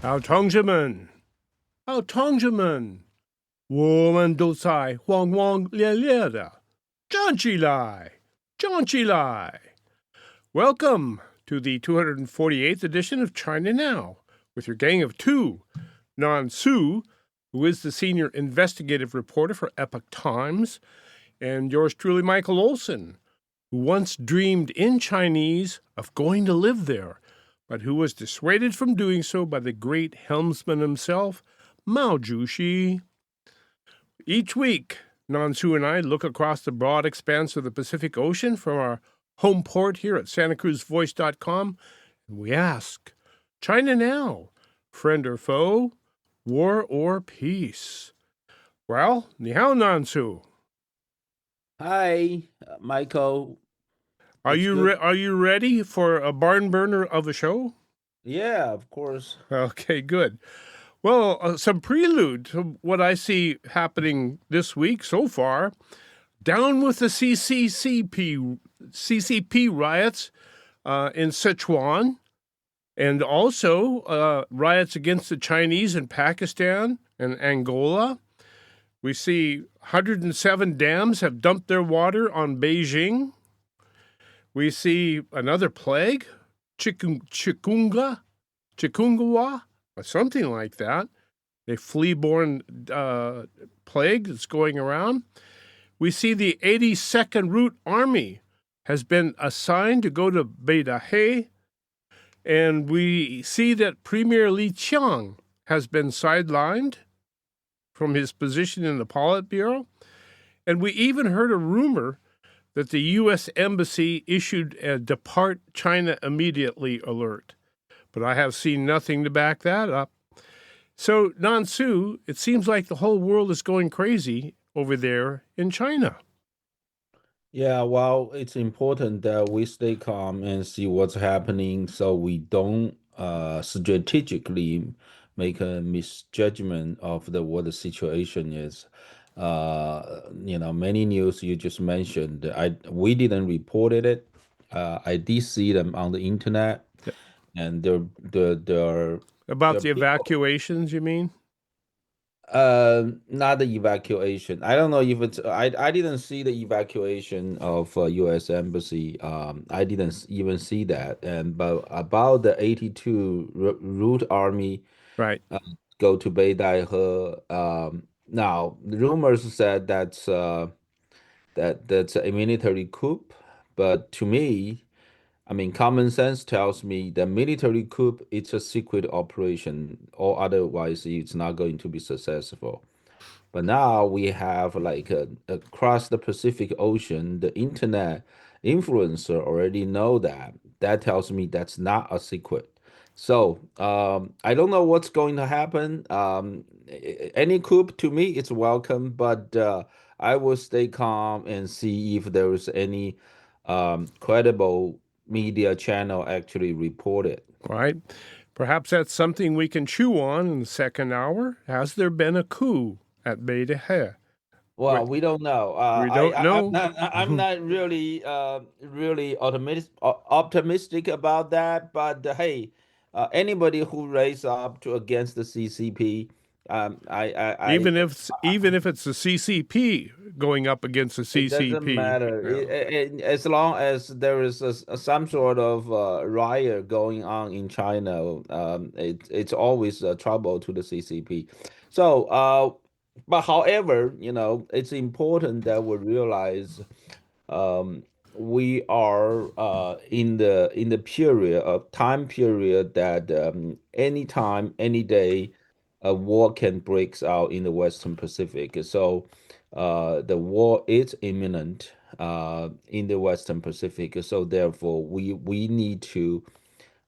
同志们，同志们，我们都在轰轰烈烈的站起来，站起来！ Welcome to the 248th edition of China Now, with your gang of two, Nan Su, who is the senior investigative reporter for Epoch Times, and yours truly, Michael Olson, who once dreamed in Chinese of going to live there, but who was dissuaded from doing so by the great helmsman himself, Mao Zedong. Each week, Nansu and I look across the broad expanse of the Pacific Ocean from our home port here at SantaCruzVoice.com, and we ask, China now, friend or foe, war or peace? Well, ni hao, Nansu. Hi, Michael. Are It's you good. are you ready for a barn burner of a show? Yeah, of course. Okay, good. Well, some prelude to what I see happening this week so far. Down with the CCP riots in Sichuan, and also riots against the Chinese in Pakistan and Angola. We see 107 dams have dumped their water on Beijing. We see another plague, chikungunya, or something like that, a flea-borne plague that's going around. We see the 82nd Route Army has been assigned to go to Beidahe, and we see that Premier Li Qiang has been sidelined from his position in the Politburo, and we even heard a rumor that the U.S. Embassy issued a Depart China Immediately alert. But I have seen nothing to back that up. So, Nansu, it seems like the whole world is going crazy over there in China. Yeah, well, it's important that we stay calm and see what's happening so we don't strategically make a misjudgment of what the situation is. Many news you just mentioned, we didn't report it. I did see them on the internet, and there About are the people. evacuations, you mean? Not the evacuation. I don't know if it's. I didn't see the evacuation of U.S. embassy. I didn't even see that. And but about the 82 root army Right. uh, go to Beidaihe. Now rumors said that's a military coup, but to me, I mean, common sense tells me that military coup it's a secret operation, or otherwise it's not going to be successful. But now we have like across the Pacific Ocean, the internet influencer already know that. That tells me that's not a secret. So I don't know what's going to happen. Any coup to me, it's welcome, but I will stay calm and see if there is any credible media channel actually report it. Right. Perhaps that's something we can chew on in the second hour. Has there been a coup at Beidahe? Well, we don't know. We don't know. I'm not really really optimistic about that. But hey, anybody who raise up to against the CCP, even if it's the CCP going up against the it doesn't CCP. matter. Yeah. As long as there is some sort of riot going on in China, it's always trouble to the CCP. So, but however, it's important that we realize um, we are in the period of time period that any time, any day, a war can break out in the Western Pacific. So the war is imminent in the Western Pacific. So therefore, we need to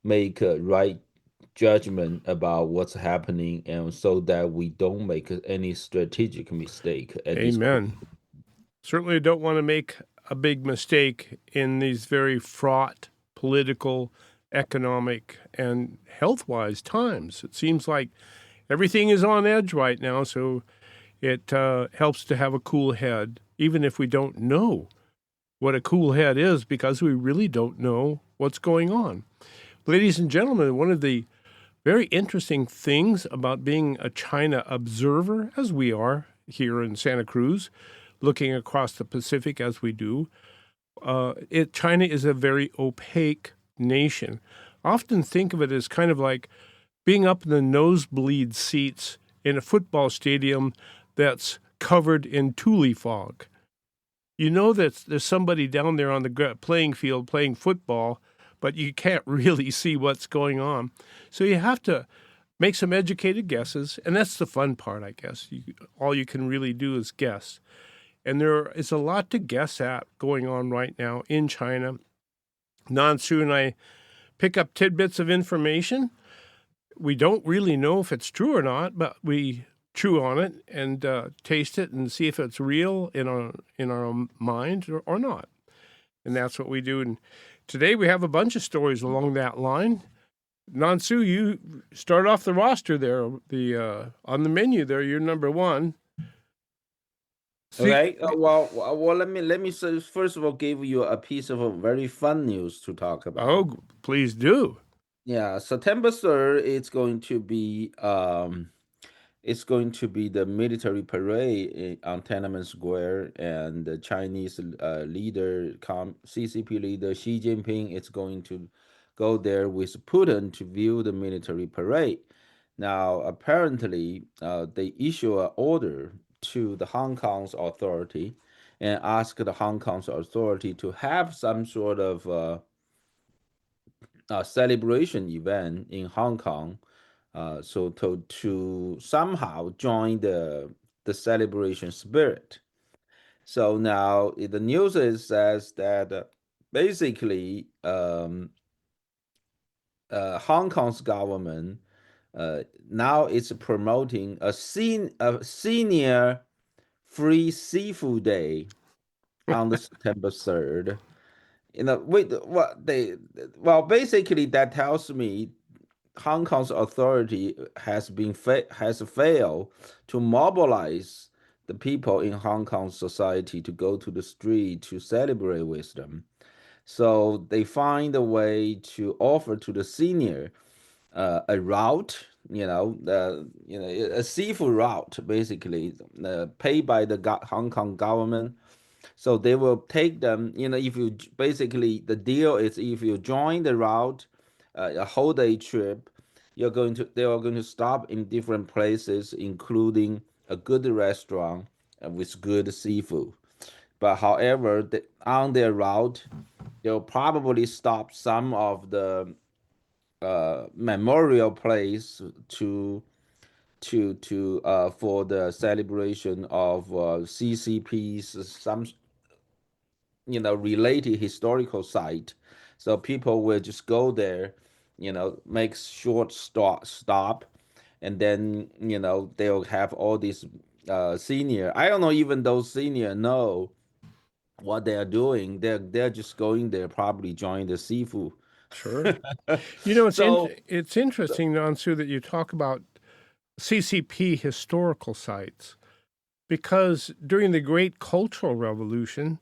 make a right judgment about what's happening, and so that we don't make any strategic mistake at this point. Amen. Certainly don't want to make a big mistake in these very fraught political, economic, and health wise times. It seems like everything is on edge right now, so it helps to have a cool head, even if we don't know what a cool head is, because we really don't know what's going on. Ladies and gentlemen, one of the very interesting things about being a China observer, as we are here in Santa Cruz, looking across the Pacific as we do. China is a very opaque nation. Often think of it as kind of like being up in the nosebleed seats in a football stadium that's covered in tule fog. You know that there's somebody down there on the playing field playing football, but you can't really see what's going on. So you have to make some educated guesses, and that's the fun part, I guess. All you can really do is guess. And there is a lot to guess at going on right now in China. Nansu and I pick up tidbits of information. We don't really know if it's true or not, but we chew on it and taste it and see if it's real in our mind or not. And that's what we do. And today we have a bunch of stories along that line. Nansu, you start off the roster there. The on the menu there, you're number one. See, Okay. Let me first of all give you a piece of a very fun news to talk about. oh, please do. Yeah, September 3rd, it's going to be the military parade on Tiananmen Square, and the Chinese CCP leader Xi Jinping is going to go there with Putin to view the military parade. Now, apparently, they issue an order to the Hong Kong's authority and ask the Hong Kong's authority to have some sort of celebration event in Hong Kong, so to somehow join the celebration spirit. So now the news says that basically Hong Kong's government now is promoting a senior free seafood day on the September 3rd. Wait, what they well basically that tells me Hong Kong's authority has failed to mobilize the people in Hong Kong society to go to the street to celebrate with them. So they find a way to offer to the senior a route, a seafood route, basically paid by the Hong Kong government. So they will take them, if you basically the deal is if you join the route, a whole day trip, they are going to stop in different places, including a good restaurant with good seafood. But however, on their route, they'll probably stop some of the memorial place to for the celebration of CCP's some related historical site. So people will just go there, make short stop, and then they'll have all these senior. I don't know even those senior know what they are doing. They're just going there, probably join the seafood. Sure. You know, So it's interesting, Nansu, that you talk about CCP historical sites because during the Great Cultural Revolution,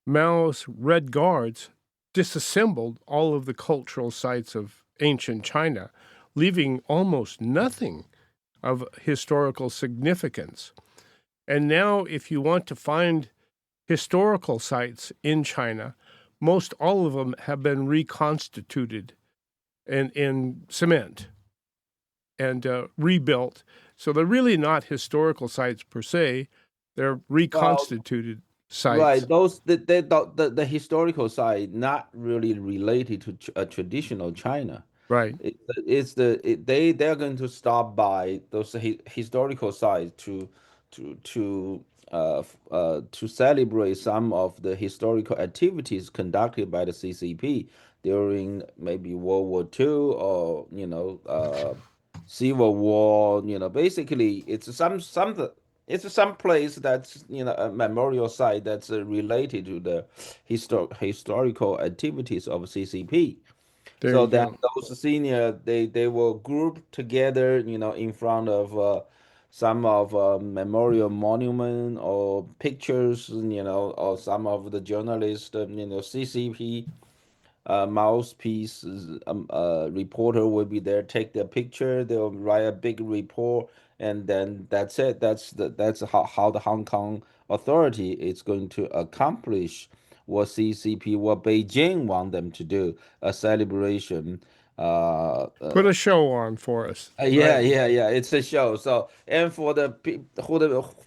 Mao's Red Guards disassembled all of the cultural sites of ancient China, leaving almost nothing of historical significance. And now, if you want to find historical sites in China, most all of them have been reconstituted in cement and rebuilt. So they're really not historical sites per se, they're well, reconstituted sites. right, those the historical side not really related to a traditional China. Right. They're going to stop by those historical sites to celebrate some of the historical activities conducted by the CCP during maybe World War II or Civil War. Basically it's some place that's a memorial site that's related to the historical activities of CCP. There So you then go. those senior they will group together, in front of some of memorial monument or pictures, or some of the journalists, CCP mouthpiece reporter will be there, take their picture, they'll write a big report, and then that's it. That's how the Hong Kong authority is going to accomplish what CCP, what Beijing want them to do, a celebration. Put a show on for us, Yeah, right? yeah, yeah. It's a show. So, and for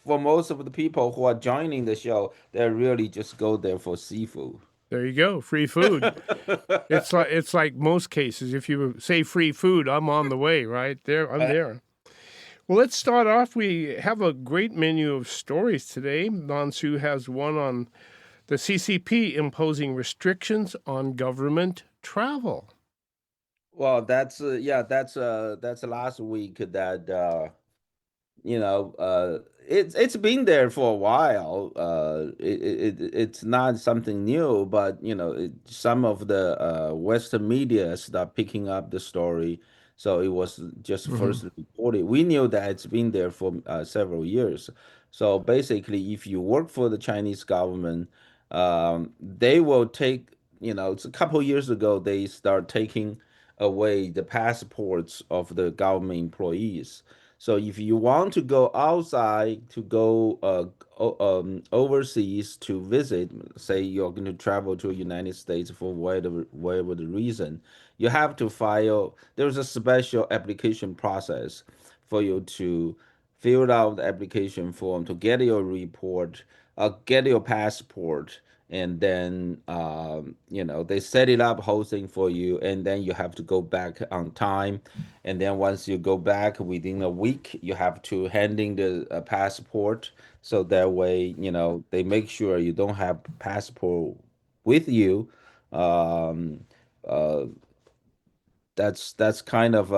for most of the people who are joining the show, they really just go there for seafood. There you go, free food. It's like most cases. If you say free food, I'm on the way. Right there, I'm Uh, there. Well, let's start off. We have a great menu of stories today. Nansu has one on the CCP imposing restrictions on government travel. well, that's last week that it's been there for a while. It's not something new, but some of the Western media start picking up the story. So it was just Hmm. first reported. We knew that it's been there for several years. So basically, if you work for the Chinese government, they will take, it's a couple years ago, they start taking away the passports of the government employees. So if you want to go outside to go overseas to visit, say you're going to travel to United States for whatever the reason, you have to file. There's a special application process for you to fill out the application form to get your report, get your passport, and then they set it up hosting for you, and then you have to go back on time, and then once you go back within a week, you have to hand in the passport. So that way, they make sure you don't have passport with you. Um, uh, that's kind of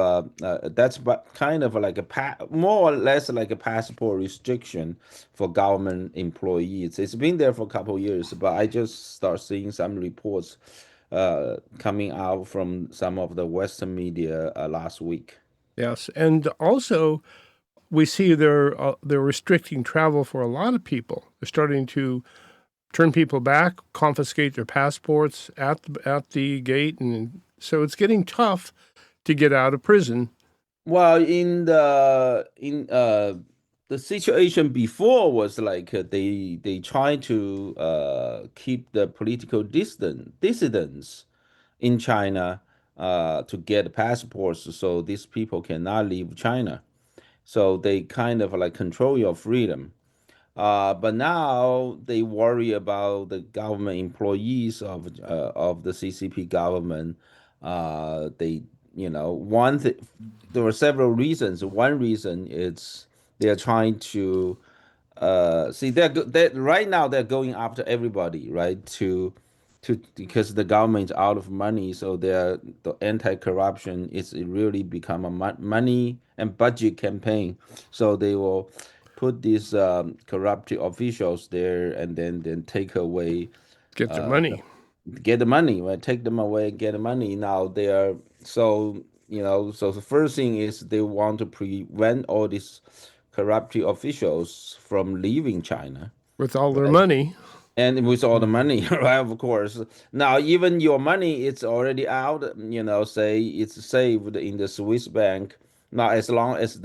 kind of like more or less like a passport restriction for government employees. It's been there for a couple of years, but I just start seeing some reports coming out from some of the Western media last week. Yes, and also we see they're restricting travel for a lot of people. They're starting to turn people back, confiscate their passports at the gate, and so it's getting tough to get out of prison. Well, in the situation before was like they try to keep the political dissidents in China to get passports so these people cannot leave China. So they kind of like control your freedom. But now they worry about the government employees of the CCP government. They, there were several reasons. One reason is they're trying to see they right now they're going after everybody, right? To because the government's out of money, so the anti-corruption is really become a money and budget campaign. So they will put these corrupt officials there and then take away Get their money. get the money, right? Take them away and get the money. Now they are so so the first thing is they want to prevent all these corrupt officials from leaving China, With all their right? money. And with all the Mhm. money, right? Of course. Now, even your money, it's already out, say it's saved in the Swiss bank. Now, as long as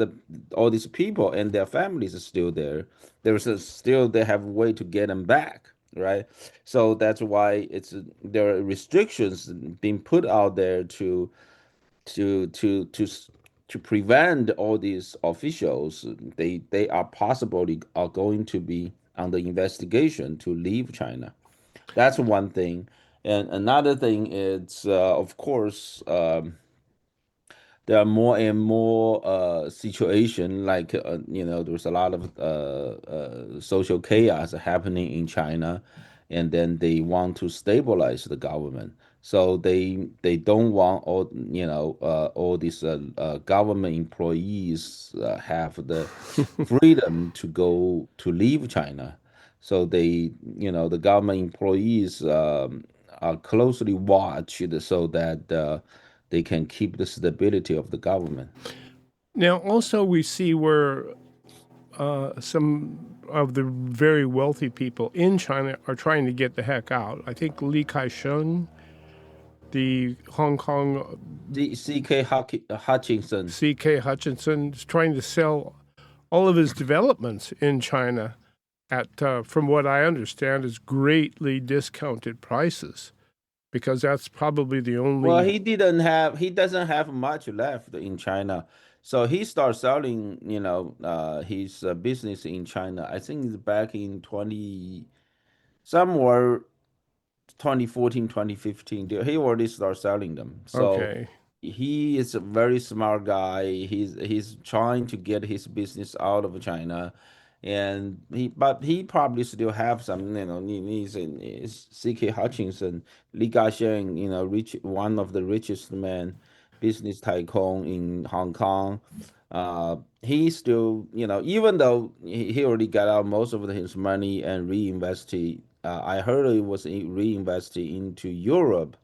all these people and their families are still there, still they have a way to get them back, right? So that's why there are restrictions being put out there to to to s- to prevent all these officials. They are possibly are going to be under investigation to leave China. That's one thing. And another thing is, of course, there are more and more situation like there's a lot of social chaos happening in China, and then they want to stabilize the government. So they don't want all these government employees have the freedom to go to leave China. So the government employees are closely watched so that they can keep the stability of the government. Now, also, we see where some of the very wealthy people in China are trying to get the heck out. I think Li Kai-sheng the Hong Kong C.K. Hutchinson. C.K. Hutchinson is trying to sell all of his developments in China at, from what I understand, is greatly discounted prices because that's probably the Well, only. he doesn't have much left in China. So he started selling, his business in China. I think it's back in somewhere 2014, 2015. He already started selling them. So Okay, he is a very smart guy. He's trying to get his business out of China, and he probably still have some, needs in C.K. Hutchinson, Li Ka-sheng, rich one of the richest men, business tycoon in Hong Kong. He still, even though he already got out most of his money and reinvested. I heard it was reinvested into Europe.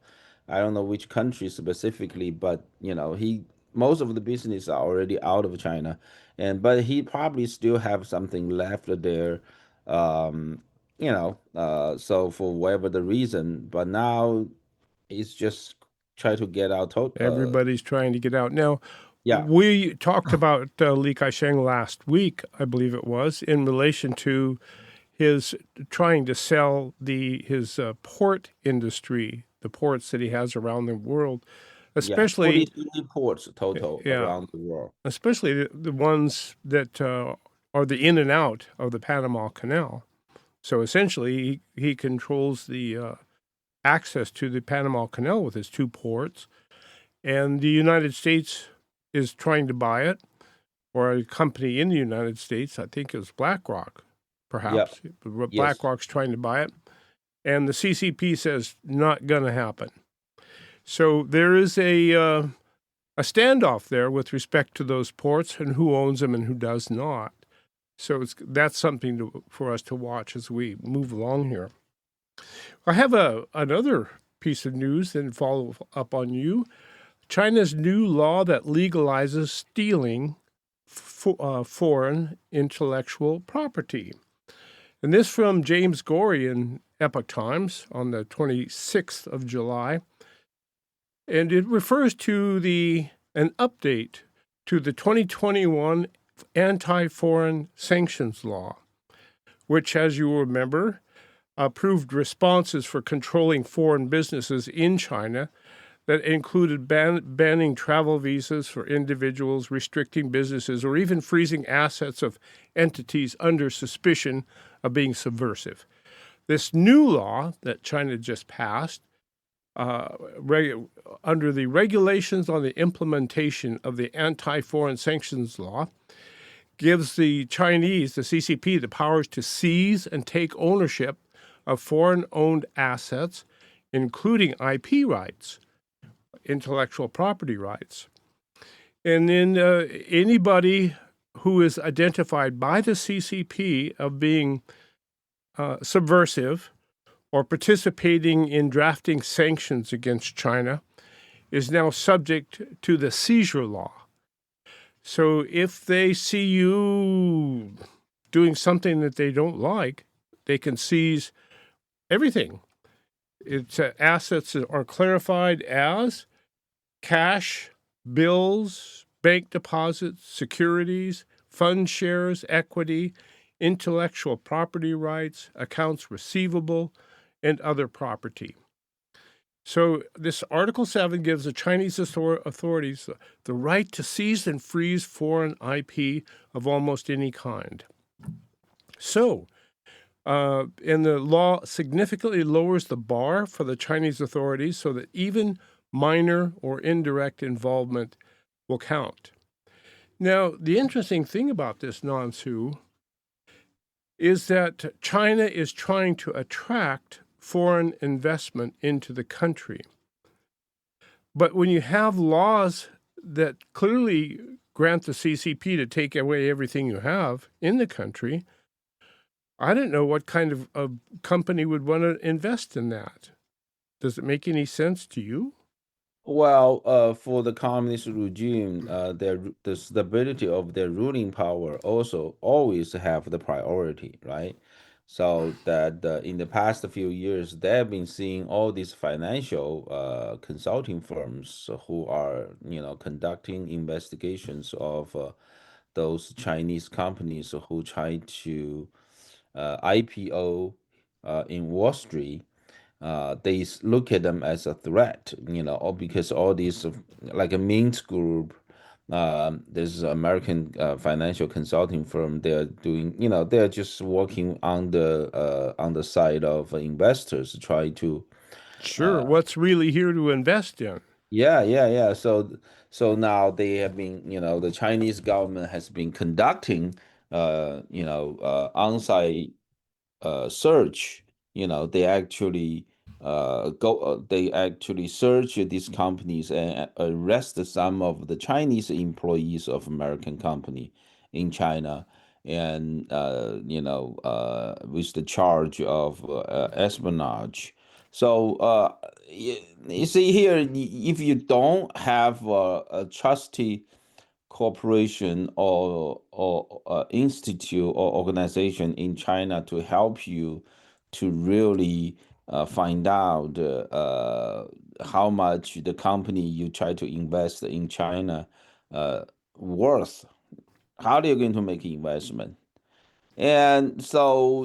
I don't know which country specifically, but he most of the business are already out of China, but he probably still have something left there, so for whatever the reason, but now he's just try to get out. everybody's trying to get out now. Yeah, We talked about Li Ka-sheng last week, I believe it was, in relation to his trying to sell his port industry, the ports that he has around the world, yeah, especially 43 ports total yeah, around the world. especially the ones that are the in and out of the Panama Canal. So essentially, he controls the access to the Panama Canal with his two ports, and the United States is trying to buy it, or a company in the United States, I think it was BlackRock, Yeah, perhaps. yes. BlackRock's trying to buy it, and the CCP says not going to happen. So there is a standoff there with respect to those ports and who owns them and who does not. So that's something for us to watch as we move along here. I have another piece of news and follow up on you. China's new law that legalizes stealing foreign intellectual property. And this from James Gorey in Epoch Times on the 26th of July. And it refers to an update to the 2021 anti-foreign sanctions law, which, as you remember, approved responses for controlling foreign businesses in China that included banning travel visas for individuals, restricting businesses, or even freezing assets of entities under suspicion of being subversive. This new law that China just passed, under the regulations on the implementation of the anti-foreign sanctions law, gives the Chinese, the CCP, the powers to seize and take ownership of foreign-owned assets, including IP rights, intellectual property rights. And then anybody who is identified by the CCP of being subversive or participating in drafting sanctions against China is now subject to the seizure law. So if they see you doing something that they don't like, they can seize everything. It's assets that are clarified as cash, bills, bank deposits, securities, fund shares, equity, intellectual property rights, accounts receivable, and other property. So this Article 7 gives the Chinese authorities the right to seize and freeze foreign IP of almost any kind. So, and the law significantly lowers the bar for the Chinese authorities so that even minor or indirect involvement will count. Now, the interesting thing about this, Nansu, is that China is trying to attract foreign investment into the country. But when you have laws that clearly grant the CCP to take away everything you have in the country, I don't know what kind of a company would want to invest in that. Does it make any sense to you? Well, for the communist regime, the stability of their ruling power also always have the priority, right? So that in the past few years, they've been seeing all these financial consulting firms who are, conducting investigations of those Chinese companies who try to IPO in Wall Street. Look at them as a threat, or because all these like a Mint Group, there's an American financial consulting firm. They're doing, they're just working on the side of investors to try to, Sure. uh, What's really here to invest in? yeah, yeah, yeah. So now they have been, the Chinese government has been conducting, on-site search. They actually they actually search these companies and arrest some of the Chinese employees of American company in China, and with the charge of espionage. So you see here, if you don't have a trusty corporation or institute or organization in China to help you to really find out how much the company you try to invest in China uh, worth. How are you going to make investment? And so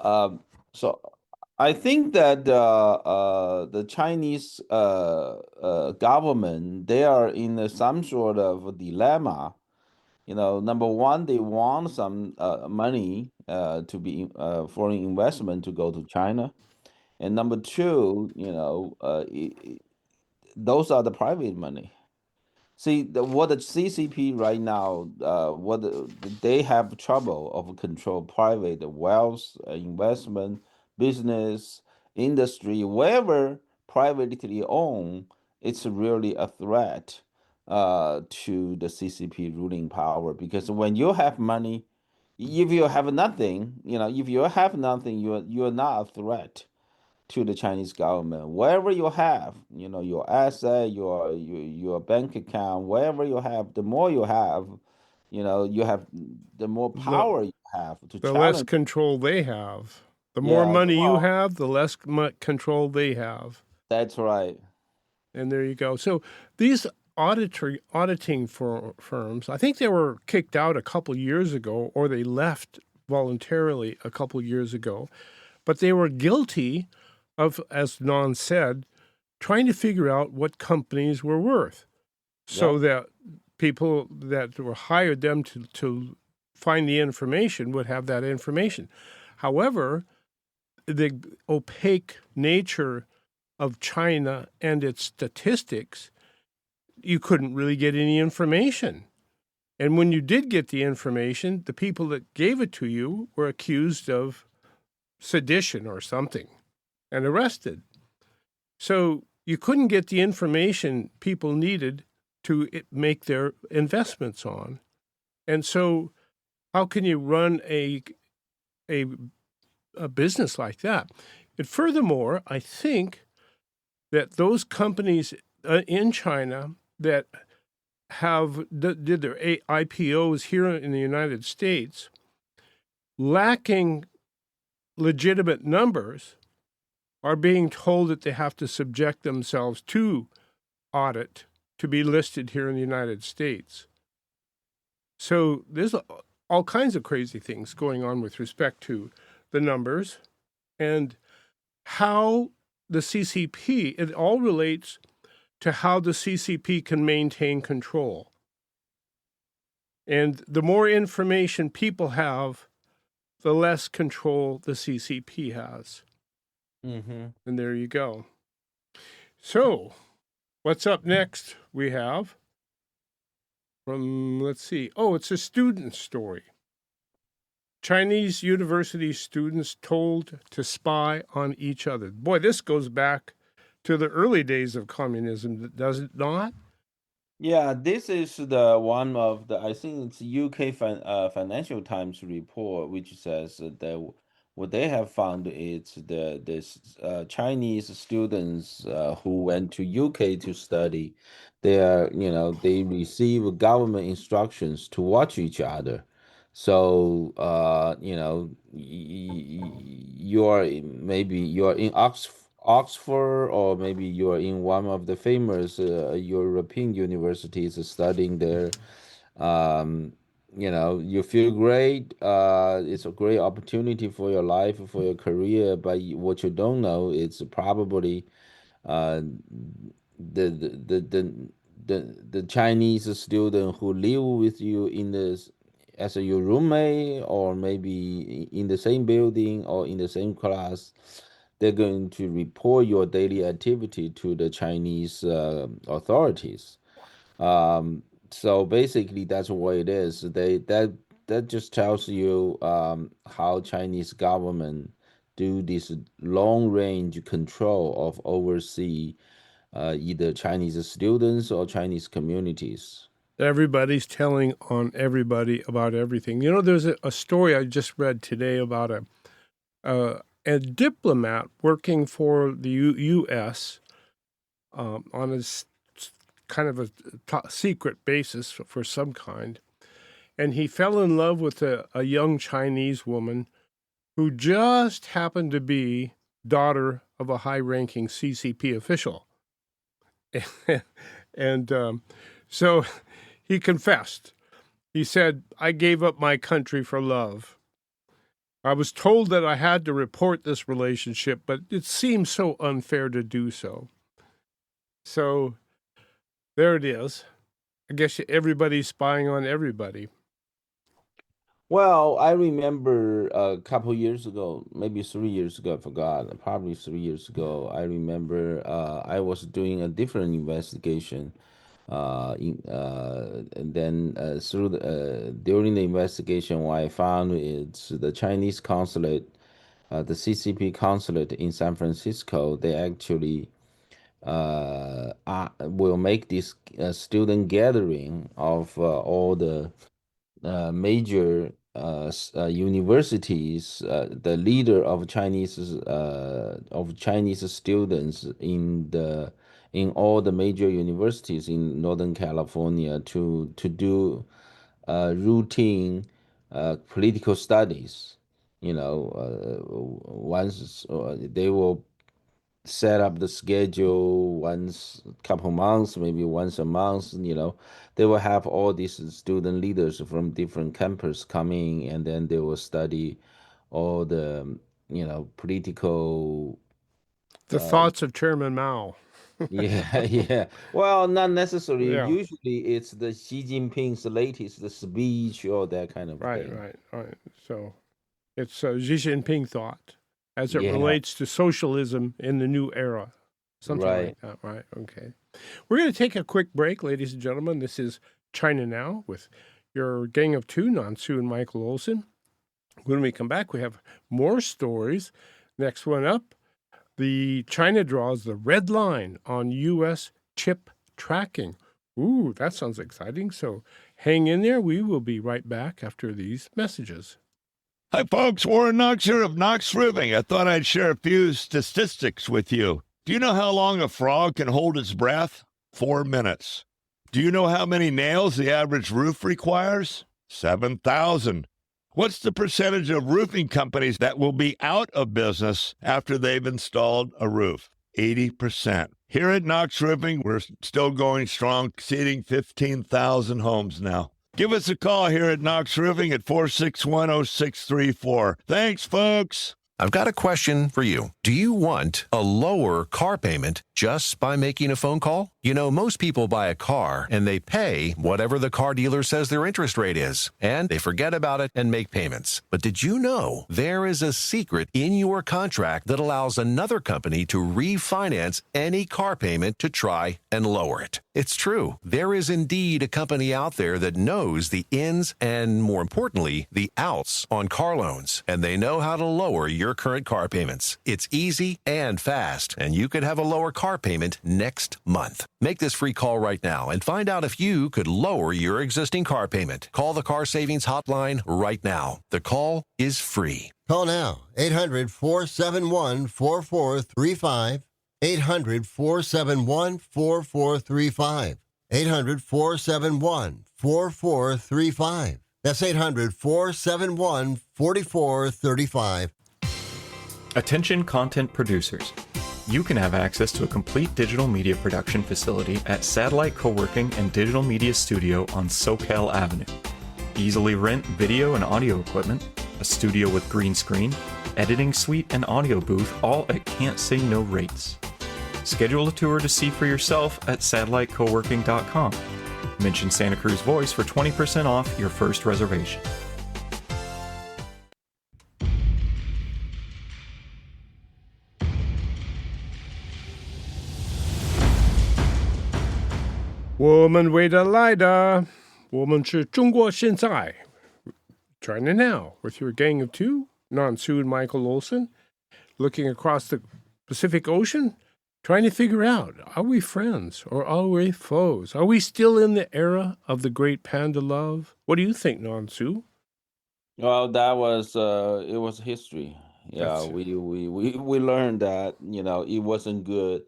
um, so I think that the Chinese government, they are in some sort of dilemma. Number one, they want some money to be foreign investment to go to China, and number two, those are the private money. See, what the CCP right now, they have trouble of control private wealth, investment, business, industry, wherever privately owned, it's really a threat to the CCP ruling power. Because when you have money, if you have nothing, if you have nothing, you're not a threat to the Chinese government. Wherever you have, your asset, your bank account, wherever you have, the more you have, you have the more The power you have to the less challenge. control they have. The more Yeah, money you well, have, the less control they have. that's right. And there you go. So these auditing firms, I think they were kicked out a couple years ago, or they left voluntarily a couple years ago. But they were guilty of, as Non said, trying to figure out what companies were worth, so Yep. that people that were hired them to find the information would have that information. However, the opaque nature of China and its statistics, you couldn't really get any information. And when you did get the information, the people that gave it to you were accused of sedition or something and arrested. So you couldn't get the information people needed to make their investments on. And so how can you run a, a business like that? And furthermore, I think that those companies in China that did their IPOs here in the United States, lacking legitimate numbers, are being told that they have to subject themselves to audit to be listed here in the United States. So there's all kinds of crazy things going on with respect to the numbers and how the CCP, it all relates to how the CCP can maintain control. And the more information people have, the less control the CCP has. Mm-hmm. And there you go. So, what's up next? We have from, let's see, oh, it's a student story. Chinese university students told to spy on each other. Boy, this goes back to the early days of communism, does it not? Yeah, this is the one of the, I think it's UK Financial Times report, which says that what they have found is this Chinese students who went to UK to study, they receive government instructions to watch each other. So, you're in Oxford, or maybe you're in one of the famous European universities studying there. Um, you feel great. It's a great opportunity for your life, for your career. But what you don't know is probably uh, the the the the the Chinese student who live with you in the as your roommate, or maybe in the same building or in the same class, they're going to report your daily activity to the Chinese authorities. So basically, that's what it is. That just tells you how Chinese government do this long range control of oversee either Chinese students or Chinese communities. Everybody's telling on everybody about everything. You know, there's a story I just read today about a diplomat working for the U.S. On kind of a top secret basis for some kind, and he fell in love with a young Chinese woman who just happened to be daughter of a high-ranking CCP official, and so he confessed. He said, "I gave up my country for love. I was told that I had to report this relationship, but it seemed so unfair to do so." So there it is. I guess everybody's spying on everybody. Well, I remember a couple years ago, maybe 3 years ago, I forgot, probably 3 years ago, I remember I was doing a different investigation. And then during the investigation, what I found is the Chinese consulate, the CCP consulate in San Francisco, they actually will make this student gathering of all the major universities, the leader of Chinese students in all the major universities in Northern California to do routine political studies. Once they will set up the schedule once couple months, maybe once a month. They will have all these student leaders from different campus coming, and then they will study all the political The thoughts of Chairman Mao. yeah, yeah. Well, not necessarily. Yeah, Usually it's the Xi Jinping's latest speech or that kind of right, thing. right, right. So it's Xi Jinping thought as it Yeah, relates to socialism in the new era. Something right. like that, right? Okay. We're going to take a quick break, ladies and gentlemen. This is China Now with your gang of two, Nansu and Michael Olson. When we come back, we have more stories. Next one up, the China draws the red line on U.S. chip tracking. Ooh, that sounds exciting. So hang in there. We will be right back after these messages. Hi, folks. Warren Knox here of Knox Roofing. I thought I'd share a few statistics with you. Do you know how long a frog can hold its breath? 4 minutes. Do you know how many nails the average roof requires? 7,000. What's the percentage of roofing companies that will be out of business after they've installed a roof? 80%. Here at Knox Roofing, we're still going strong, exceeding 15,000 homes now. Give us a call here at Knox Roofing at 461-0634. Thanks, folks. I've got a question for you. Do you want a lower car payment just by making a phone call? You know, most people buy a car and they pay whatever the car dealer says their interest rate is, and they forget about it and make payments. But did you know there is a secret in your contract that allows another company to refinance any car payment to try and lower it? It's true. There is indeed a company out there that knows the ins and, more importantly, the outs on car loans, and they know how to lower your current car payments. It's easy and fast, and you could have a lower car payment next month. Make this free call right now and find out if you could lower your existing car payment. Call the Car Savings Hotline right now. The call is free. Call now, 800-471-4435, 800-471-4435, 800-471-4435. That's 800-471-4435. Attention content producers. You can have access to a complete digital media production facility at Satellite Co-working and Digital Media Studio on SoCal Avenue. Easily rent video and audio equipment, a studio with green screen, editing suite, and audio booth, all at can't say no rates. Schedule a tour to see for yourself at satellitecoworking.com. Mention Santa Cruz Voice for 20% off your first reservation. Woman way to Lida. Woman 是中国现在. China Now with your gang of two, Nan-Su and Michael Olson, looking across the Pacific Ocean, trying to figure out, are we friends or are we foes? Are we still in the era of the great panda love? What do you think, Nan-Su? Well, that was it was history. Yeah, That's- we learned that, it wasn't good.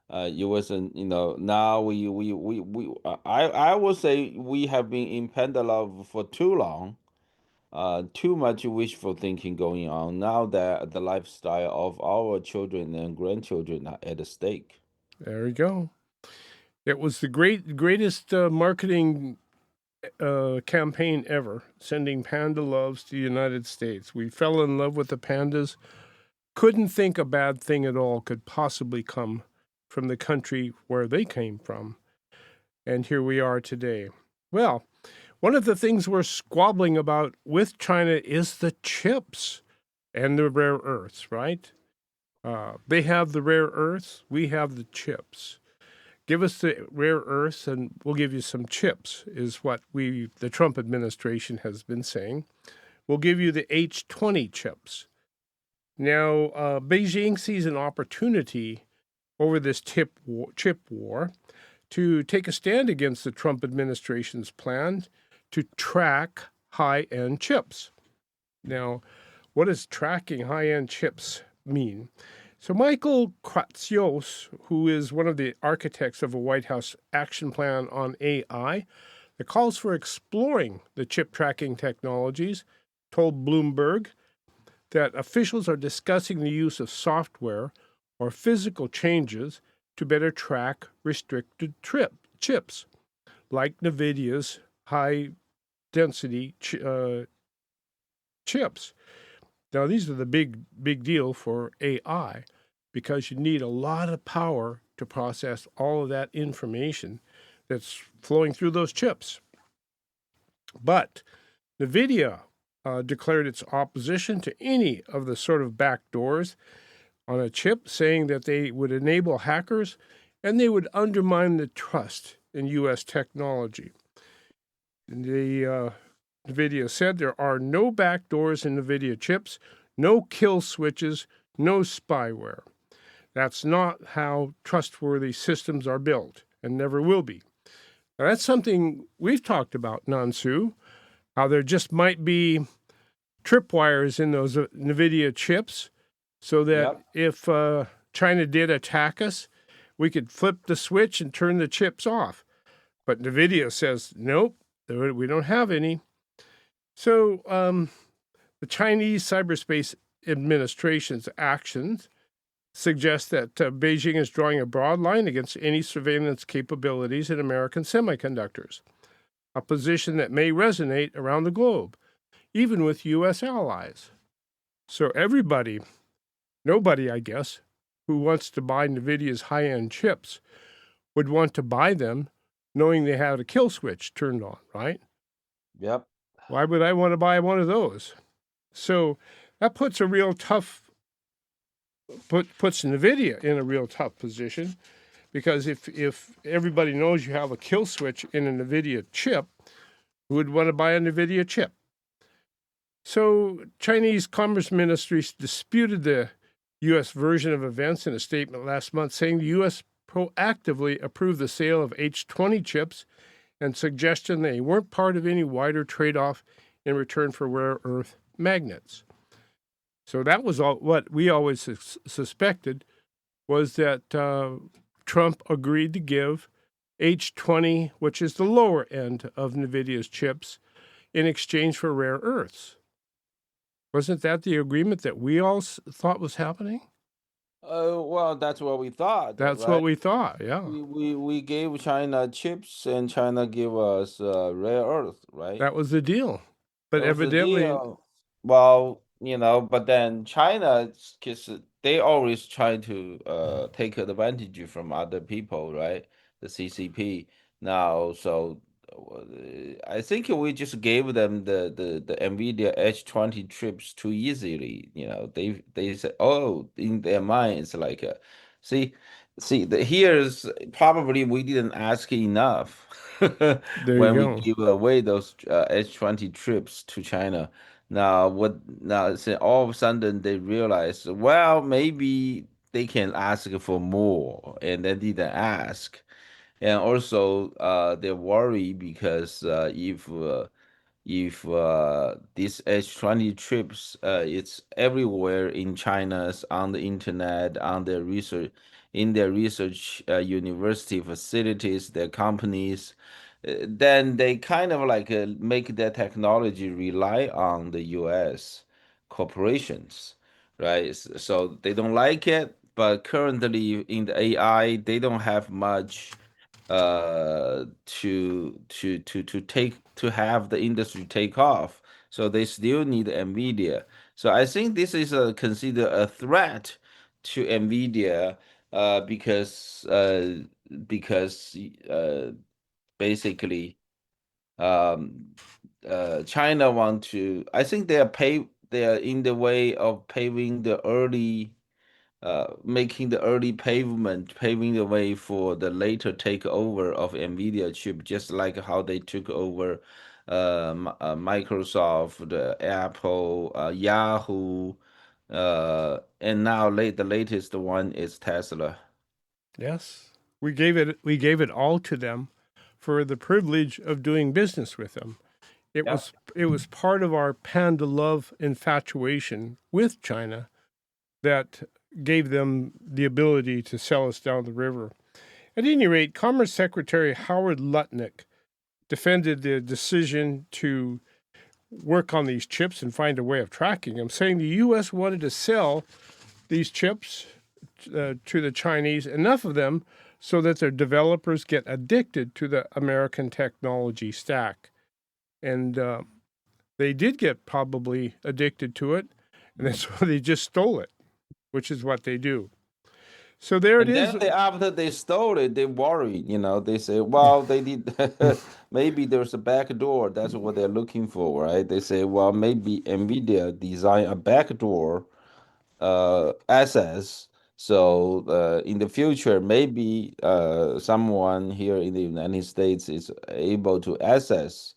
It wasn't, now I would say we have been in panda love for too long. Too much wishful thinking going on. Now that the lifestyle of our children and grandchildren are at stake. There we go. It was the greatest marketing campaign ever, sending panda loves to the United States. We fell in love with the pandas. Couldn't think a bad thing at all could possibly come from the country where they came from. And here we are today. Well, one of the things we're squabbling about with China is the chips and the rare earths, right? They have the rare earths, we have the chips. Give us the rare earths and we'll give you some chips, is what the Trump administration has been saying. We'll give you the H20 chips. Now, Beijing sees an opportunity over this chip war to take a stand against the Trump administration's plan to track high-end chips. Now, what does tracking high-end chips mean? So Michael Kratsios, who is one of the architects of a White House action plan on AI that calls for exploring the chip tracking technologies, told Bloomberg that officials are discussing the use of software or physical changes to better track restricted chips, like NVIDIA's high-density chips. Now, these are the big deal for AI because you need a lot of power to process all of that information that's flowing through those chips. But NVIDIA declared its opposition to any of the sort of backdoors on a chip, saying that they would enable hackers and they would undermine the trust in U.S. technology. The NVIDIA said there are no backdoors in NVIDIA chips, no kill switches, no spyware. That's not how trustworthy systems are built and never will be. Now, that's something we've talked about, Nan-Su, how there just might be tripwires in those NVIDIA chips so that if China did attack us, we could flip the switch and turn the chips off. But NVIDIA says, nope, we don't have any. So the Chinese Cyberspace Administration's actions suggest that Beijing is drawing a broad line against any surveillance capabilities in American semiconductors, a position that may resonate around the globe, even with U.S. allies. So nobody, I guess, who wants to buy NVIDIA's high-end chips would want to buy them knowing they had a kill switch turned on, right? Yep. Why would I want to buy one of those? So that puts puts NVIDIA in a real tough position, because if everybody knows you have a kill switch in an NVIDIA chip, who would want to buy a NVIDIA chip? So Chinese Commerce Ministry disputed the U.S. version of events in a statement last month, saying the U.S. proactively approved the sale of H20 chips and suggestion they weren't part of any wider trade-off in return for rare earth magnets. So that was all what we always suspected, was that Trump agreed to give H20, which is the lower end of NVIDIA's chips, in exchange for rare earths. Wasn't that the agreement that we all thought was happening? Well, that's what we thought, That's what right? we thought, yeah. We gave China chips and China gave us rare earth, right? That was the deal. But That was the evidently, deal. Well, but then China, because they always try to take advantage from other people, right? The CCP now, so I think we just gave them the NVIDIA H20 chips too easily. They said, oh, in their mind, it's like, see, here's probably we didn't ask enough there you when we go. give away those H20 trips to China. Now, so all of a sudden they realize, well, maybe they can ask for more, and they didn't ask. And also, they worry because if these H20 trips, it's everywhere in China's on the internet, on their research, in their research university facilities, their companies, then they kind of like make their technology rely on the U.S. corporations, right? So they don't like it, but currently in the AI, they don't have much to have the industry take off. So they still need Nvidia. So I think this is considered a threat to Nvidia because basically um, China want to. I think they are in the way of paving the early making the early paving the way for the later takeover of Nvidia chip, just like how they took over Microsoft, Apple, Yahoo, and now the latest one is Tesla. Yes. We gave it all to them for the privilege of doing business with them. Yeah. It was part of our panda love infatuation with China that gave them the ability to sell us down the river. At any rate, Commerce Secretary Howard Lutnick defended the decision to work on these chips and find a way of tracking them, saying the U.S. wanted to sell these chips to the Chinese, enough of them so that their developers get addicted to the American technology stack. And they did get probably addicted to it, and that's why they just stole it, which is what they do. So there it And is. then after they stole it, they worry. They say, well, they did. Maybe there's a back door. That's what they're looking for, right? They say, well, maybe Nvidia designed a backdoor access. So in the future, maybe someone here in the United States is able to access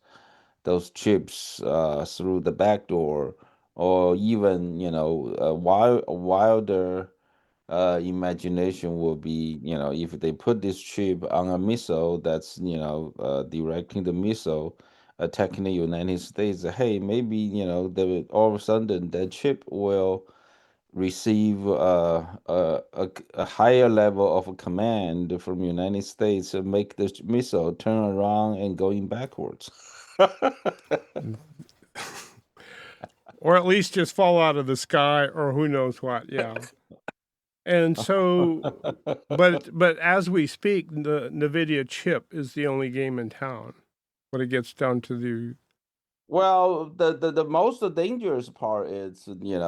those chips through the back door, or even wilder imagination will be, if they put this chip on a missile that's, directing the missile, attacking the United States. Hey, maybe, all of a sudden that chip will receive a higher level of command from United States and make the missile turn around and going backwards. Or at least just fall out of the sky, or who knows what. Yeah. And so, but as we speak, the NVIDIA chip is the only game in town when it gets down to the. Well, the most dangerous part is, they're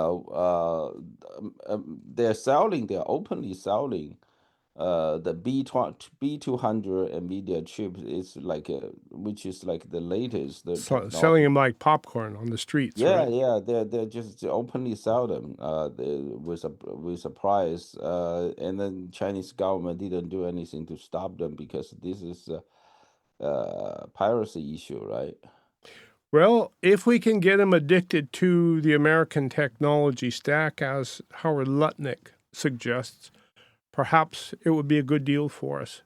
openly selling the B200 NVIDIA chip is like which is like the latest the Selling technology. them like popcorn on the streets, Yeah, right? yeah, they're just openly sell them with a price, and then Chinese government didn't do anything to stop them because this is a piracy issue, right? Well, if we can get them addicted to the American technology stack, as Howard Lutnick suggests, perhaps it would be a good deal for us.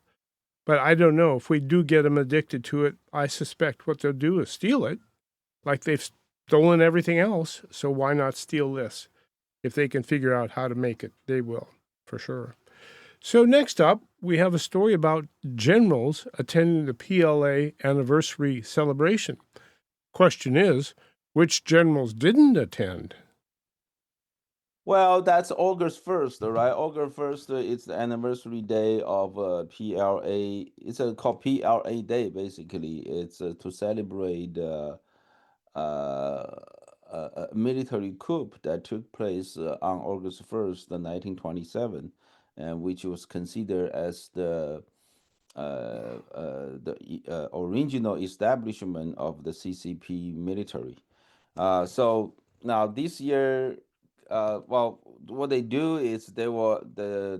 But I don't know. If we do get them addicted to it, I suspect what they'll do is steal it, like they've stolen everything else. So why not steal this? If they can figure out how to make it, they will, for sure. So next up, we have a story about generals attending the PLA Anniversary celebration. Question is, which generals didn't attend? Well, that's August 1st, right? August 1st is the anniversary day of PLA. It's called PLA Day, basically. It's to celebrate a military coup that took place on August 1st, 1927, and which was considered as the original establishment of the CCP military. So now this year, well, what they do is they will the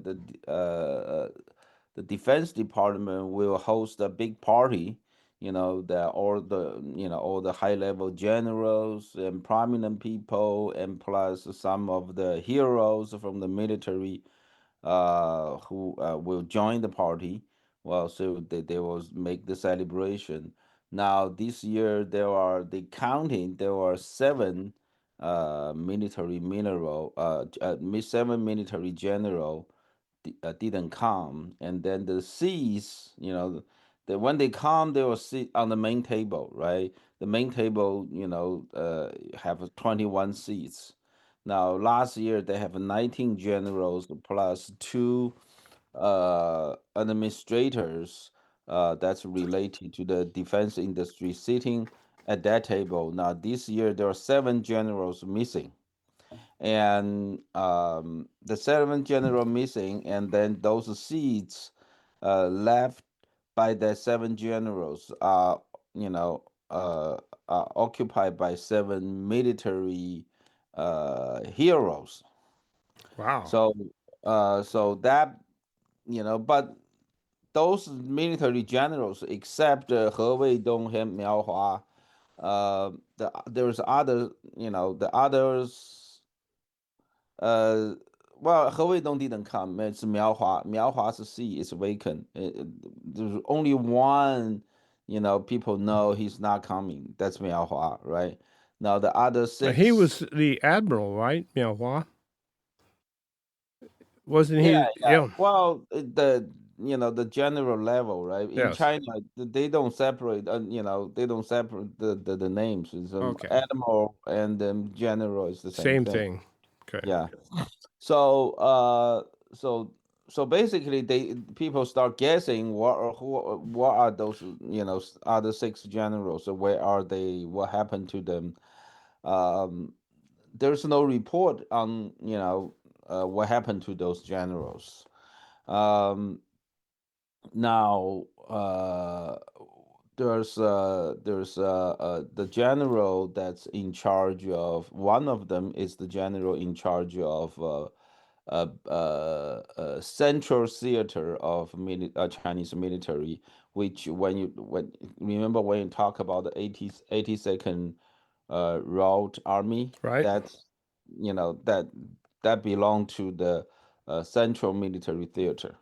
Defense Department will host a big party. That all the high level generals and prominent people, and plus some of the heroes from the military who will join the party. Well, so they will make the celebration. Now this year they counting there are seven military mineral seven military general didn't come, and then the seats, when they come they will sit on the main table, right? The main table, have 21 seats. Now, last year they have 19 generals plus two administrators that's related to the defense industry sitting at that table. Now, this year there are seven generals missing, and the seven general missing, and then those seats left by the seven generals are, you know, are occupied by seven military heroes. Wow. So that, but those military generals, except He Weidong and Miao Hua, there's other, the others. Uh, well, He Weidong didn't come. It's Miao Hua. Miao Hua's seat is vacant. There's only one, people know he's not coming. That's Miao Hua, right? Now the other He six. was the admiral, right? Miao Hua? Wasn't Yeah, he? yeah. Yeah. Well, the general level, right? In Yes. China, they don't separate. They don't separate the names. It's Okay. admiral and general is the same Same thing. thing. Okay. Yeah. So so basically, people start guessing what are those other six generals? Where are they? What happened to them? Um, there's no report on what happened to those generals. Um, Now, there's the general that's in charge of, one of them is the general in charge of Central Theater of Chinese military, which when remember when you talk about the 82nd Route Army, Right. that's that belonged to the Central Military Theater.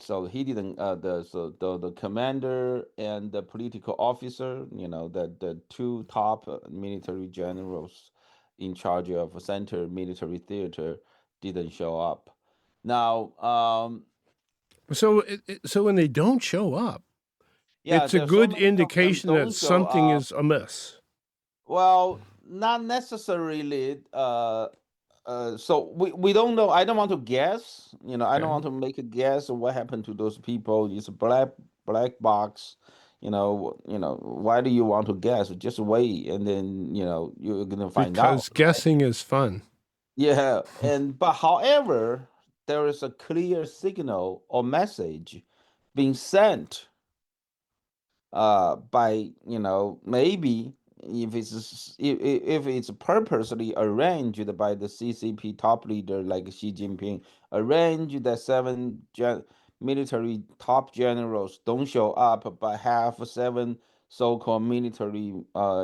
So he didn't. The commander and the political officer, the two top military generals in charge of Center Military Theater didn't show up. Now, So, so when they don't show up, yeah, it's a there's so good many of them indication that don't show something up. is amiss. Well, not necessarily. So we don't know. I don't want to guess. I don't Okay. want to make a guess of what happened to those people. It's a black box. Why do you want to guess? Just wait, and then you're gonna find out. Because guessing is fun. Yeah, but however, there is a clear signal or message being sent by maybe if it's purposely arranged by the CCP top leader like Xi Jinping, arranged that seven military top generals don't show up, but have seven so-called military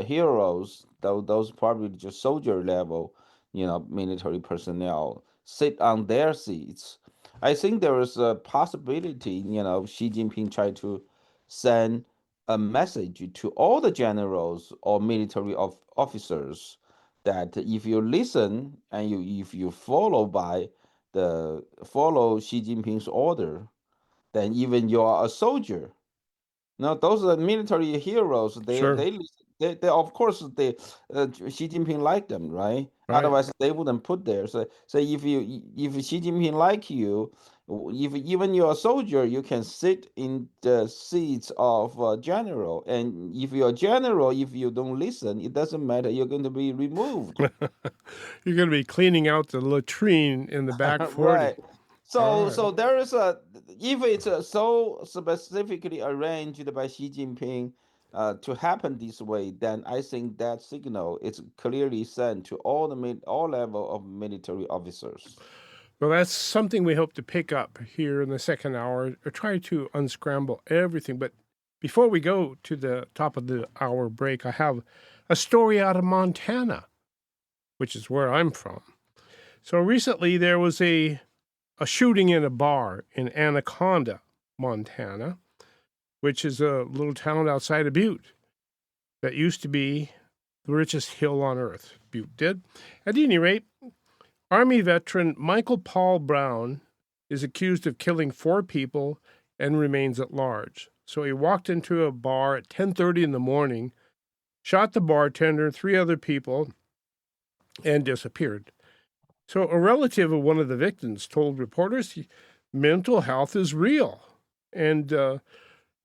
heroes, though those probably just soldier level, military personnel sit on their seats. I think there is a possibility, Xi Jinping tried to send a message to all the generals or military officers that if you listen and if you follow Xi Jinping's order, then even you are a soldier, No, those are military heroes. Sure. They of course Xi Jinping liked them, right? Right. Otherwise they wouldn't put there. So if Xi Jinping like you, if even you're a soldier, you can sit in the seats of general. And if you're a general, if you don't listen, it doesn't matter. You're going to be removed. You're going to be cleaning out the latrine in the back 40. Right. All right. So there is if it's so specifically arranged by Xi Jinping to happen this way, then I think that signal is clearly sent to all level of military officers. Well, that's something we hope to pick up here in the second hour, or try to unscramble everything. But before we go to the top of the hour break, I have a story out of Montana, which is where I'm from. So recently there was a shooting in a bar in Anaconda, Montana, which is a little town outside of Butte that used to be the richest hill on earth. Butte did. At any rate, Army veteran Michael Paul Brown is accused of killing 4 people and remains at large. So he walked into a bar at 10:30 in the morning, shot the bartender, 3 other people, and disappeared. So a relative of one of the victims told reporters mental health is real. And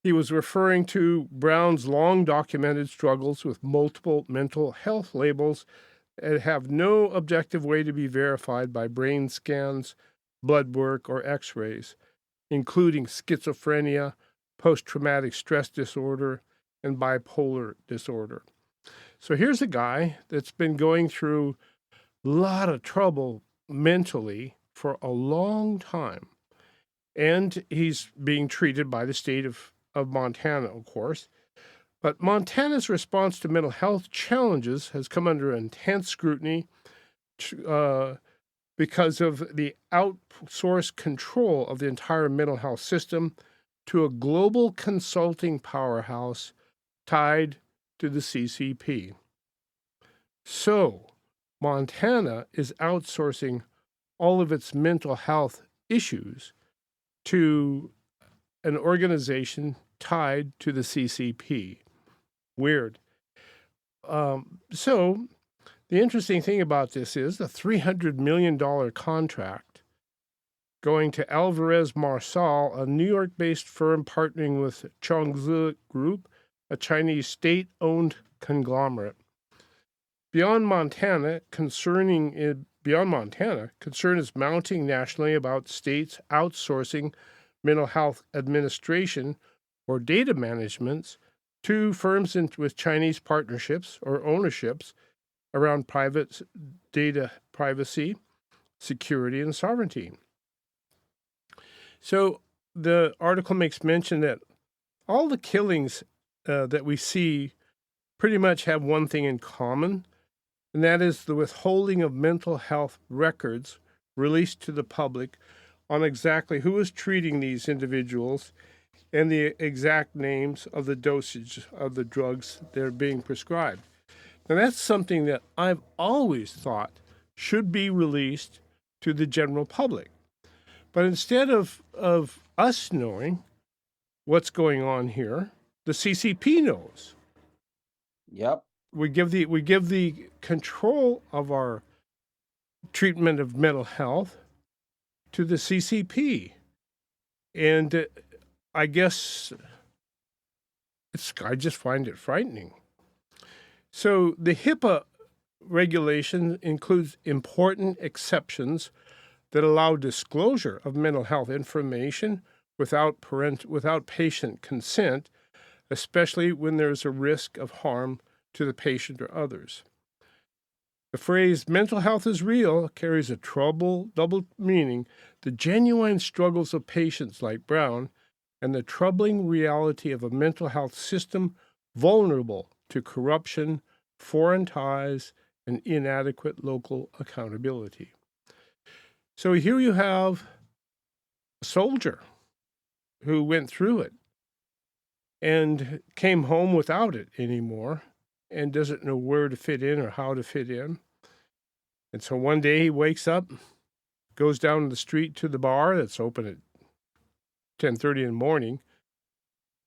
he was referring to Brown's long documented struggles with multiple mental health labels that have no objective way to be verified by brain scans, blood work, or x-rays, including schizophrenia, post-traumatic stress disorder, and bipolar disorder. So here's a guy that's been going through a lot of trouble mentally for a long time. And he's being treated by the state of Montana, of course. But Montana's response to mental health challenges has come under intense scrutiny because of the outsourced control of the entire mental health system to a global consulting powerhouse tied to the CCP. So, Montana is outsourcing all of its mental health issues to an organization tied to the CCP. Weird. So the interesting thing about this is the $300 million contract going to Alvarez Marsal, a New York-based firm partnering with Chongzi Group, a Chinese state-owned conglomerate. Beyond Montana, concern is mounting nationally about states outsourcing mental health administration or data managements to firms with Chinese partnerships or ownerships around private data privacy, security, and sovereignty. So the article makes mention that all the killings that we see pretty much have one thing in common, and that is the withholding of mental health records released to the public on exactly who is treating these individuals and the exact names of the dosage of the drugs that are being prescribed. Now, that's something that I've always thought should be released to the general public. But instead of us knowing what's going on here, the CCP knows. Yep. We give the control of our treatment of mental health to the CCP. And I guess I just find it frightening. So the HIPAA regulation includes important exceptions that allow disclosure of mental health information without patient consent, especially when there's a risk of harm to the patient or others. The phrase mental health is real carries a double meaning: the genuine struggles of patients like Brown and the troubling reality of a mental health system vulnerable to corruption, foreign ties, and inadequate local accountability. So here you have a soldier who went through it and came home without it anymore and doesn't know where to fit in or how to fit in. And so one day he wakes up, goes down the street to the bar that's open at 10:30 in the morning,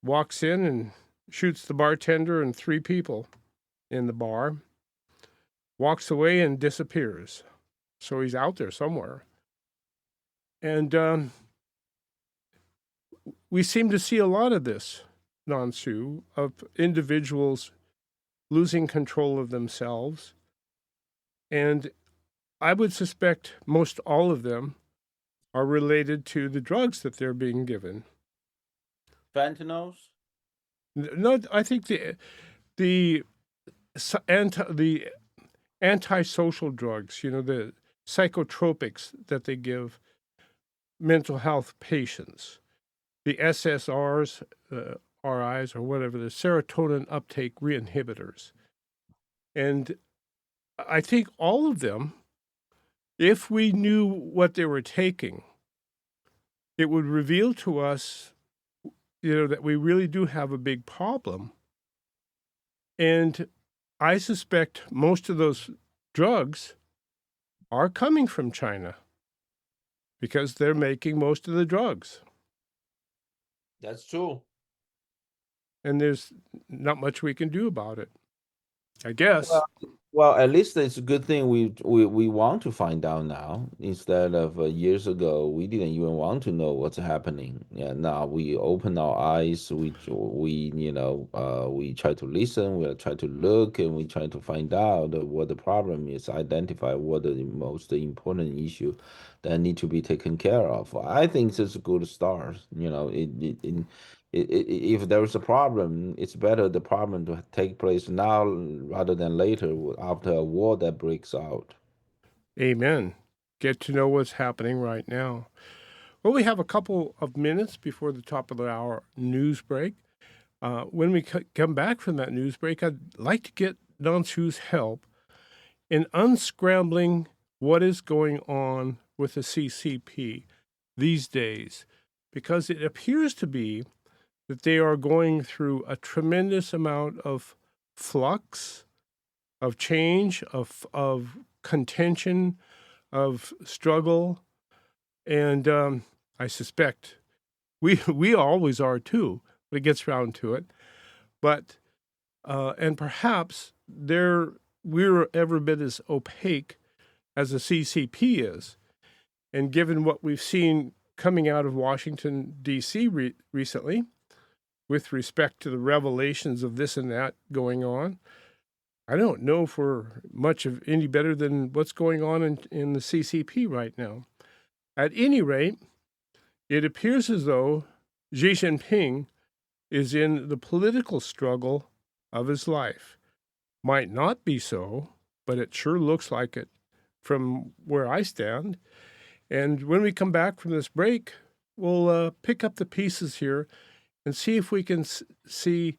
walks in and shoots the bartender and 3 people in the bar, walks away and disappears. So he's out there somewhere. And we seem to see a lot of this, Nansu, of individuals losing control of themselves. And I would suspect most all of them are related to the drugs that they're being given. Fentanyls? No, I think the antisocial drugs, the psychotropics that they give mental health patients, the SSRs, RIs, or whatever, the serotonin uptake reinhibitors. And I think all of them, if we knew what they were taking, it would reveal to us, that we really do have a big problem. And I suspect most of those drugs are coming from China because they're making most of the drugs. That's true. And there's not much we can do about it, I guess. Well, at least it's a good thing we want to find out now instead of years ago we didn't even want to know what's happening. Yeah, now we open our eyes. We try to listen. We try to look, and we try to find out what the problem is. Identify what the most important issue that need to be taken care of. I think it's a good start. If there is a problem, it's better the problem to take place now rather than later after a war that breaks out. Amen. Get to know what's happening right now. Well, we have a couple of minutes before the top of the hour news break. When we come back from that news break, I'd like to get Nansu's help in unscrambling what is going on with the CCP these days, because it appears to be that they are going through a tremendous amount of flux, of change, of contention, of struggle, and I suspect we always are too, but it gets around to it. But and perhaps we're every bit as opaque as the CCP is, and given what we've seen coming out of Washington D.C. recently, with respect to the revelations of this and that going on, I don't know if we're much of any better than what's going on in the CCP right now. At any rate, it appears as though Xi Jinping is in the political struggle of his life. Might not be so, but it sure looks like it from where I stand. And when we come back from this break, we'll pick up the pieces here and see if we can see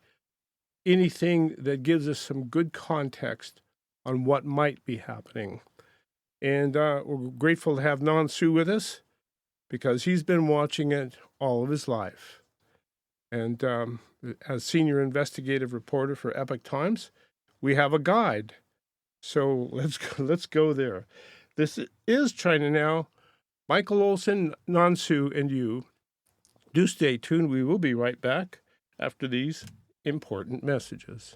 anything that gives us some good context on what might be happening. And we're grateful to have Nansu with us because he's been watching it all of his life. And as senior investigative reporter for Epoch Times, we have a guide. So let's go there. This is China Now. Michael Olson, Nansu, and you. Do stay tuned. We will be right back after these important messages.